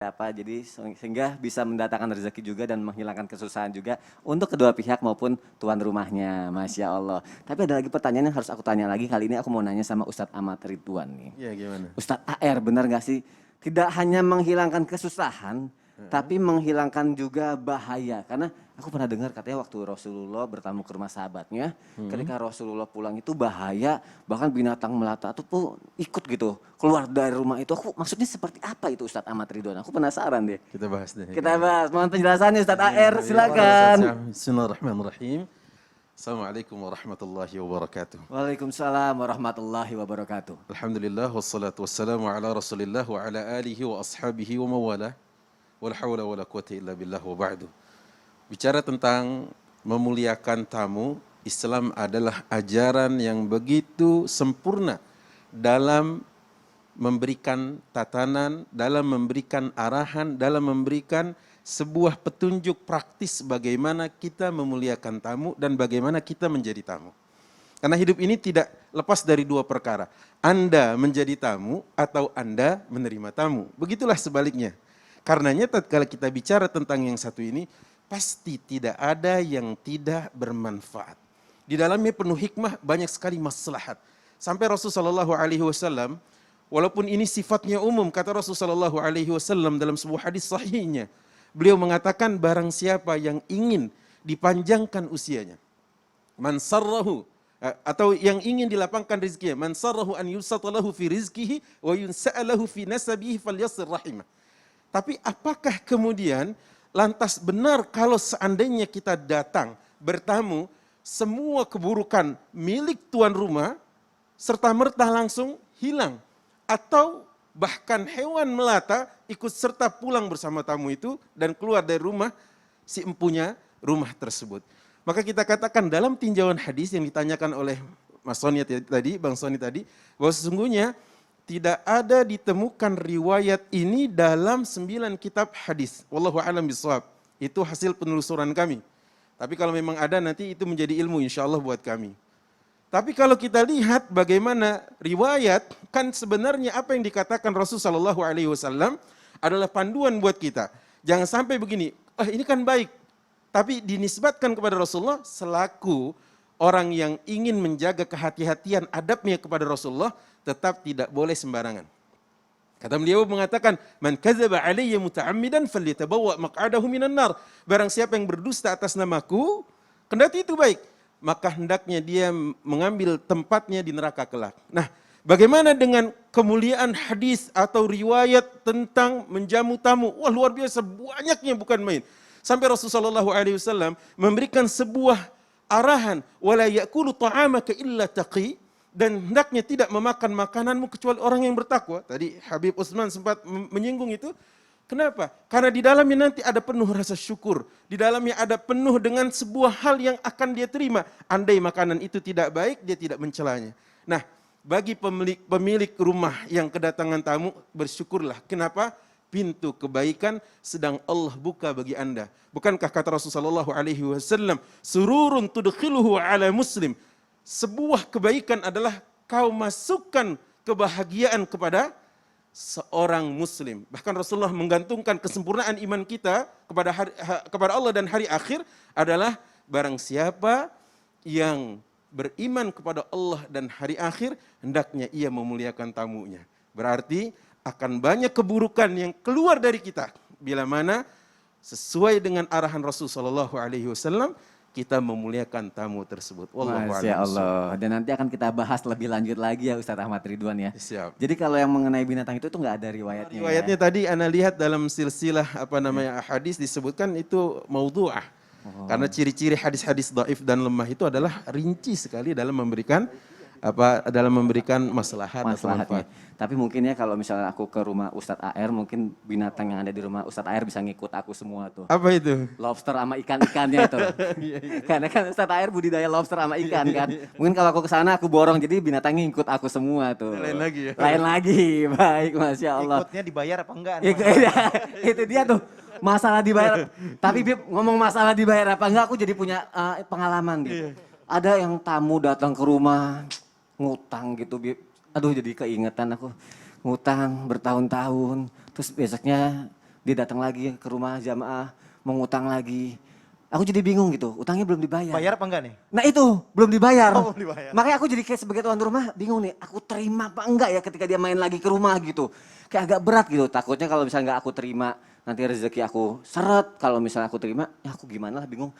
apa jadi sehingga bisa mendatangkan rezeki juga dan menghilangkan kesusahan juga untuk kedua pihak maupun tuan rumahnya. Masya Allah. Tapi ada lagi pertanyaan yang harus aku tanya lagi. Kali ini aku mau nanya sama Ustadz Ahmad Ridwan nih. Iya gimana? Ustadz AR benar nggak sih? Tidak hanya menghilangkan kesusahan, tapi menghilangkan juga bahaya. Karena aku pernah dengar katanya waktu Rasulullah bertamu ke rumah sahabatnya, ketika Rasulullah pulang itu bahaya, bahkan binatang melata itu pun ikut gitu keluar dari rumah itu. Aku maksudnya seperti apa itu Ustadz Ahmad Ridwan? Aku penasaran deh. Kita bahas deh. Kita bahas. Mohon penjelasannya Ustadz AR, silakan. Bismillahirrahmanirrahim. Assalamualaikum warahmatullahi wabarakatuh. Waalaikumsalam warahmatullahi wabarakatuh. Alhamdulillah wassalatu wassalamu ala Rasulillah wa ala alihi wa ashabihi wa mawala. Wala hawla wala quwata illa billah wa ba'du. Bicara tentang memuliakan tamu, Islam adalah ajaran yang begitu sempurna dalam memberikan tatanan, dalam memberikan arahan, dalam memberikan sebuah petunjuk praktis bagaimana kita memuliakan tamu dan bagaimana kita menjadi tamu. Karena hidup ini tidak lepas dari dua perkara. Anda menjadi tamu atau Anda menerima tamu. Begitulah sebaliknya. Karenanya tatkala kita bicara tentang yang satu ini, pasti tidak ada yang tidak bermanfaat. Di dalamnya penuh hikmah, banyak sekali maslahat. Sampai Rasulullah SAW, walaupun ini sifatnya umum, kata Rasulullah SAW dalam sebuah hadis sahihnya, beliau mengatakan barang siapa yang ingin dipanjangkan usianya, man sarrahu, atau yang ingin dilapangkan rezekinya, man sarrahu an yusatalahu fi rizkihi wa yunsa'alahu fi nasabihi falyasir rahimah. Tapi apakah kemudian lantas benar kalau seandainya kita datang bertamu, semua keburukan milik tuan rumah serta merta langsung hilang, atau bahkan hewan melata ikut serta pulang bersama tamu itu dan keluar dari rumah si empunya rumah tersebut. Maka kita katakan dalam tinjauan hadis yang ditanyakan oleh Mas Sony tadi, Bang Sony tadi, bahwa sesungguhnya tidak ada ditemukan riwayat ini dalam 9 kitab hadis. Wallahu a'lam bishawab. Itu hasil penelusuran kami. Tapi kalau memang ada nanti itu menjadi ilmu insyaallah buat kami. Tapi kalau kita lihat bagaimana riwayat, kan sebenarnya apa yang dikatakan Rasulullah SAW adalah panduan buat kita. Jangan sampai begini, ini kan baik. Tapi dinisbatkan kepada Rasulullah selaku orang yang ingin menjaga kehati-hatian adabnya kepada Rasulullah, tetap tidak boleh sembarangan. Kata beliau mengatakan, man kadzaba alayya muta'ammidan falyatabawwa maq'adahu minan nar. Barang siapa yang berdusta atas namaku, kendati itu baik, maka hendaknya dia mengambil tempatnya di neraka kelak. Nah, bagaimana dengan kemuliaan hadis atau riwayat tentang menjamu tamu? Wah, luar biasa, banyaknya bukan main. Sampai Rasulullah SAW memberikan sebuah arahan, wala ya'kulu ta'amaka illa taqi, dan hendaknya tidak memakan makananmu kecuali orang yang bertakwa. Tadi Habib Utsman sempat menyinggung itu. Kenapa? Karena di dalamnya nanti ada penuh rasa syukur. Di dalamnya ada penuh dengan sebuah hal yang akan dia terima. Andai makanan itu tidak baik, dia tidak mencelanya. Nah, bagi pemilik rumah yang kedatangan tamu, bersyukurlah. Kenapa? Pintu kebaikan sedang Allah buka bagi Anda. Bukankah kata Rasulullah SAW, sururun tudkhiluhu ala muslim. Sebuah kebaikan adalah kau masukkan kebahagiaan kepada seorang muslim. Bahkan Rasulullah menggantungkan kesempurnaan iman kita kepada Allah dan hari akhir adalah barang siapa yang beriman kepada Allah dan hari akhir, hendaknya ia memuliakan tamunya. Berarti akan banyak keburukan yang keluar dari kita bila mana sesuai dengan arahan Rasulullah SAW kita memuliakan tamu tersebut. Masya Allah. Dan nanti akan kita bahas lebih lanjut lagi ya Ustadz Ahmad Ridwan ya. Siap. Jadi kalau yang mengenai binatang itu nggak ada riwayatnya. Riwayatnya ya? tadi Anda lihat dalam silsilah hadis disebutkan itu maudhu'ah. Karena ciri-ciri hadis-hadis dhaif dan lemah itu adalah rinci sekali dalam memberikan maslahat atau manfaat. Tapi mungkin ya kalau misalnya aku ke rumah Ustadz AR, mungkin binatang yang ada di rumah Ustadz AR bisa ngikut aku semua tuh. Apa itu? Lobster sama ikan-ikannya itu. Karena kan Ustadz AR budidaya lobster sama ikan kan. Mungkin kalau aku ke sana aku borong, jadi binatangnya ngikut aku semua tuh. Lain lagi ya? Lain lagi, baik Masya Allah. Ikutnya dibayar apa enggak? Itu dia tuh. Masalah dibayar. Tapi Bib, ngomong masalah dibayar apa enggak, aku jadi punya pengalaman gitu. Ada yang tamu datang ke rumah, ngutang gitu Bib. Aduh jadi keingetan aku, ngutang bertahun-tahun. Terus besoknya dia datang lagi ke rumah jamaah, mau ngutang lagi. Aku jadi bingung gitu, utangnya belum dibayar. Bayar apa enggak nih? Nah itu, belum dibayar. Oh, belum dibayar. Makanya aku jadi kayak sebagai tuan rumah bingung nih, aku terima apa enggak ya ketika dia main lagi ke rumah gitu. Kayak agak berat gitu, takutnya kalau misalnya enggak aku terima, nanti rezeki aku seret. Kalau misalnya aku terima, ya aku gimana lah bingung.